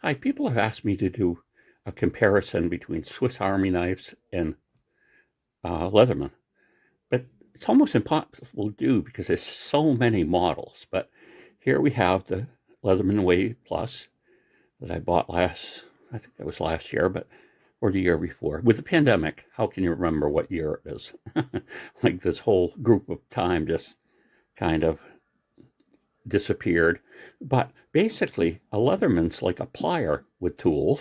Hi, people have asked me to do a comparison between Swiss Army knives and Leatherman, but it's almost impossible to do because there's so many models. But here we have the Leatherman Wave Plus that I bought I think it was last year, but or the year before. With the pandemic, how can you remember what year it is? Like this whole group of time just kind of disappeared. But basically, a Leatherman's like a plier with tools,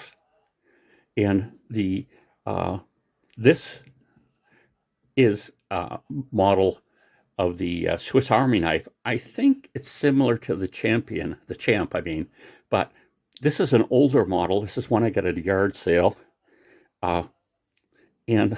and the this is a model of the Swiss Army knife. I think it's similar to the Champ, I mean, but this is an older model. This is one I got at a yard sale. Uh, and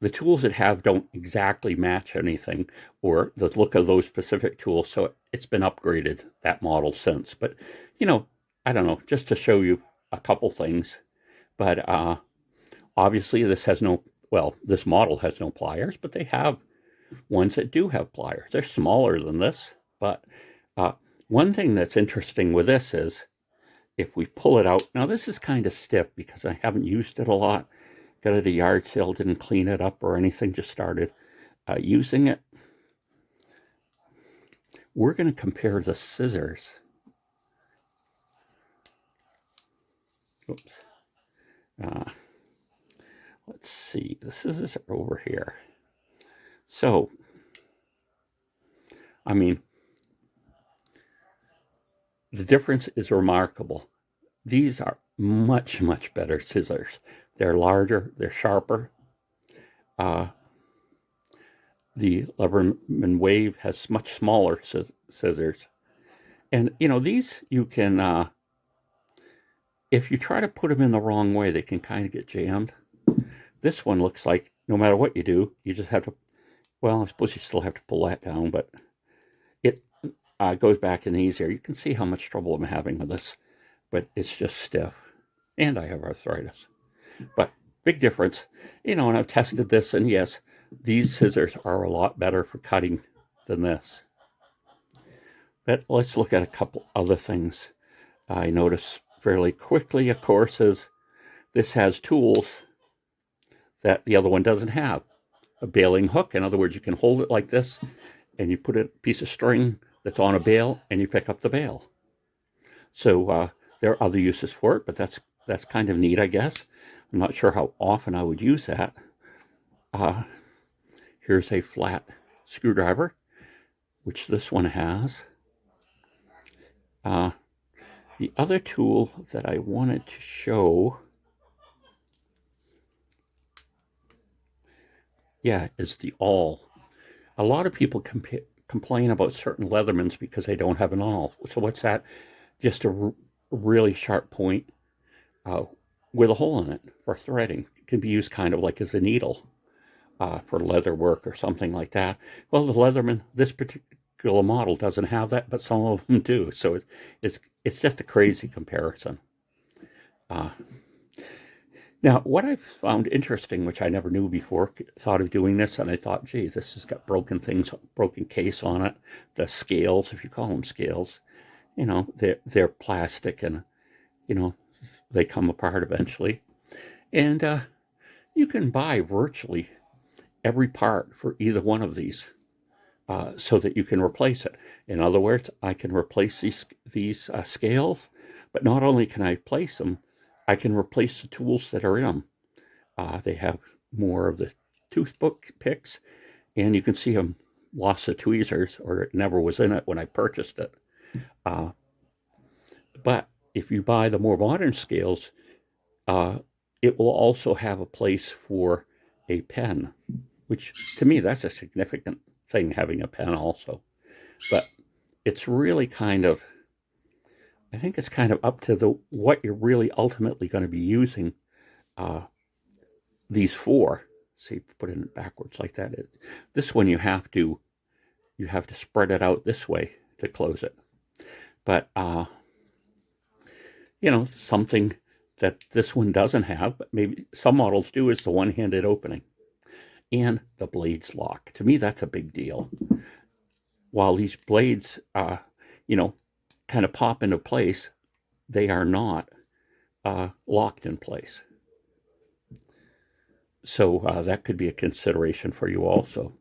the tools it have don't exactly match anything or the look of those specific tools. So it's been upgraded, that model, since. But, you know, I don't know, just to show you a couple things. But obviously, this model has no pliers, but they have ones that do have pliers. They're smaller than this, but uh, one thing that's interesting with this is if we pull it out, now this is kind of stiff because I haven't used it a lot. Got it at a yard sale, didn't clean it up or anything, just started using it. We're going to compare the scissors. Oops. Let's see, the scissors are over here. So, I mean, the difference is remarkable. These are much, much better scissors. They're larger, they're sharper. The Leatherman Wave has much smaller scissors. And, you know, these you can, if you try to put them in the wrong way, they can kind of get jammed. This one looks like no matter what you do, you just have to, well, I suppose you still have to pull that down, but it goes back in easier. You can see how much trouble I'm having with this, but it's just stiff. And I have arthritis. But big difference. You know, and I've tested this, and yes, these scissors are a lot better for cutting than this. But let's look at a couple other things I notice fairly quickly, of course, is this has tools that the other one doesn't have. A baling hook, in other words, you can hold it like this, and you put a piece of string that's on a bale, and you pick up the bale. So there are other uses for it, but that's kind of neat, I guess. I'm not sure how often I would use that. Here's a flat screwdriver, which this one has. The other tool that I wanted to show, is the awl. A lot of people complain about certain Leathermans because they don't have an awl. So what's that? Just a really sharp point with a hole in it for threading. It can be used kind of like as a needle for leather work or something like that. Well, the Leatherman, this particular model doesn't have that, but some of them do. So it's just a crazy comparison. Now, what I've found interesting, which I never knew before, thought of doing this, and I thought, gee, this has got broken case on it. The scales, if you call them scales, you know, they're plastic, and you know, they come apart eventually. And you can buy virtually every part for either one of these, so that you can replace it. In other words, I can replace these scales, but not only can I replace them, I can replace the tools that are in them. They have more of the toothpick picks, and you can see them lost the tweezers, or it never was in it when I purchased it. But if you buy the more modern scales, it will also have a place for a pen, which to me, that's a significant thing, having a pen also. But it's really I think it's kind of up to what you're really ultimately going to be using these for. See, put it backwards like that. This one you have to spread it out this way to close it. But you know, something that this one doesn't have, but maybe some models do, is the one-handed opening and the blades lock. To me, that's a big deal. While these blades, you know, kind of pop into place, they are not locked in place. So that could be a consideration for you also.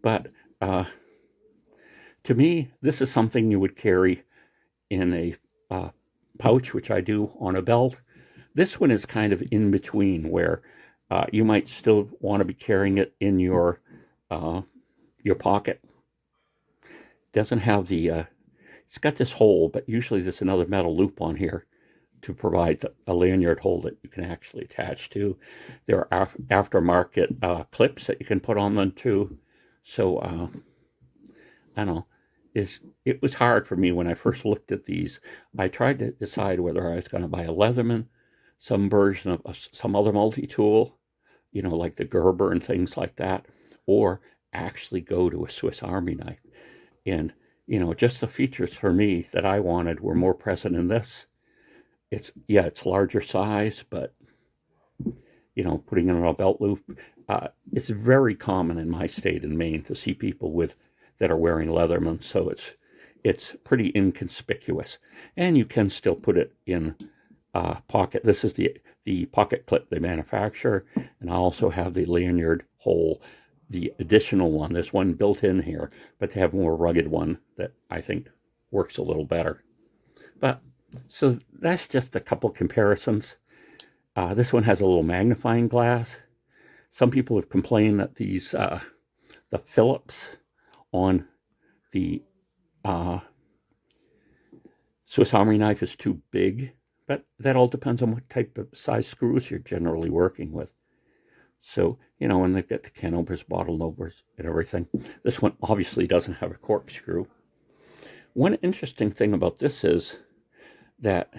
But to me, this is something you would carry in a pouch, which I do, on a belt. This one is kind of in between, where you might still want to be carrying it in your pocket. Doesn't have the it's got this hole, but usually there's another metal loop on here to provide a lanyard hole that you can actually attach to. There are aftermarket clips that you can put on them too. So I don't know. It was hard for me when I first looked at these. I tried to decide whether I was going to buy a Leatherman, some version of some other multi-tool, like the Gerber and things like that, or actually go to a Swiss Army knife. And, just the features for me that I wanted were more present in this. It's larger size, but, putting it on a belt loop, it's very common in my state in Maine to see people that are wearing Leatherman, so it's pretty inconspicuous, and you can still put it in pocket. This is the pocket clip they manufacture, and I also have the lanyard hole, the additional one. There's one built in here, but they have a more rugged one that I think works a little better. But so that's just a couple comparisons. This one has a little magnifying glass. Some people have complained that the Phillips on the Swiss Army knife is too big, but that all depends on what type of size screws you're generally working with. So, when they've got the canovers, bottlenovers, and everything. This one obviously doesn't have a corkscrew. One interesting thing about this is that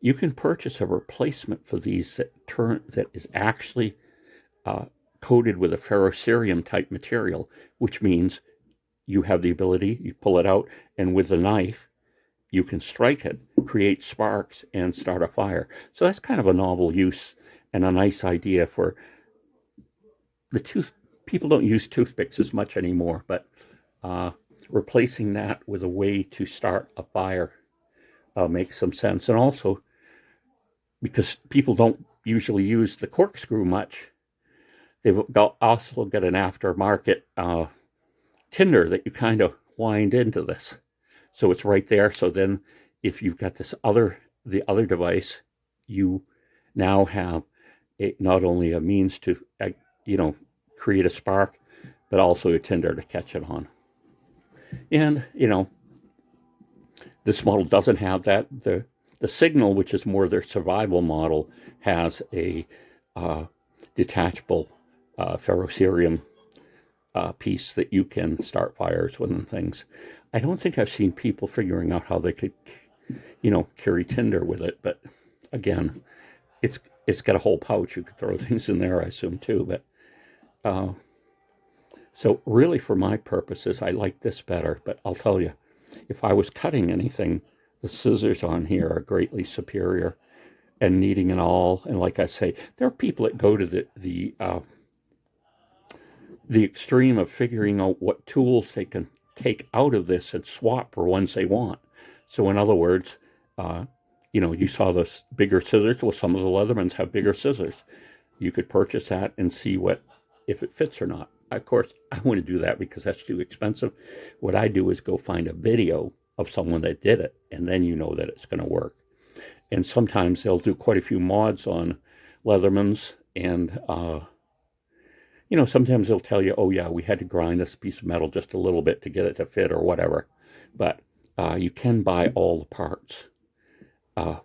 you can purchase a replacement for these that is actually coated with a ferrocerium type material, which means you have the ability, you pull it out, and with the knife, you can strike it, create sparks, and start a fire. So that's kind of a novel use and a nice idea for the people don't use toothpicks as much anymore, but replacing that with a way to start a fire makes some sense. And also, because people don't usually use the corkscrew much, they've also got an aftermarket tinder that you kind of wind into this. So it's right there. So then if you've got the other device, you now have not only a means to, create a spark, but also a tinder to catch it on. And, this model doesn't have that. The Signal, which is more their survival model, has a detachable ferrocerium piece that you can start fires with and things. I don't think I've seen people figuring out how they could, carry tinder with it. But again, it's got a whole pouch. You could throw things in there, I assume, too. But so really, for my purposes, I like this better. But I'll tell you, if I was cutting anything, the scissors on here are greatly superior, and kneading and all. And like I say, there are people that go to the extreme of figuring out what tools they can take out of this and swap for ones they want. So in other words, you saw the bigger scissors. Well, some of the Leathermans have bigger scissors. You could purchase that and see if it fits or not. Of course, I wouldn't do that because that's too expensive. What I do is go find a video of someone that did it, and then you know that it's going to work. And sometimes they'll do quite a few mods on Leathermans, and sometimes they'll tell you, oh yeah, we had to grind this piece of metal just a little bit to get it to fit or whatever. But you can buy all the parts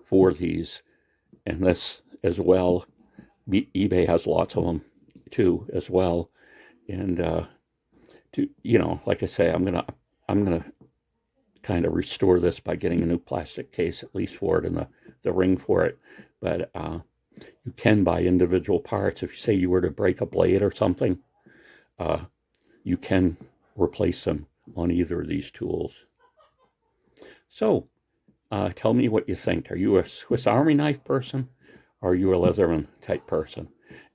for these, and this as well. eBay has lots of them too as well. And like I say, I'm gonna kind of restore this by getting a new plastic case at least for it, and the ring for it. But you can buy individual parts. If you say you were to break a blade or something, you can replace them on either of these tools. So tell me what you think. Are you a Swiss Army knife person, or are you a Leatherman type person?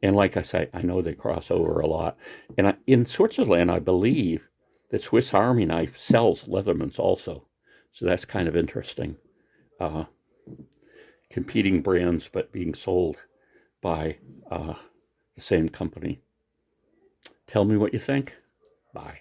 And like I say, I know they cross over a lot. And in Switzerland, I believe that Swiss Army knife sells Leathermans also. So that's kind of interesting. Uh, Competing brands, but being sold by the same company. Tell me what you think. Bye.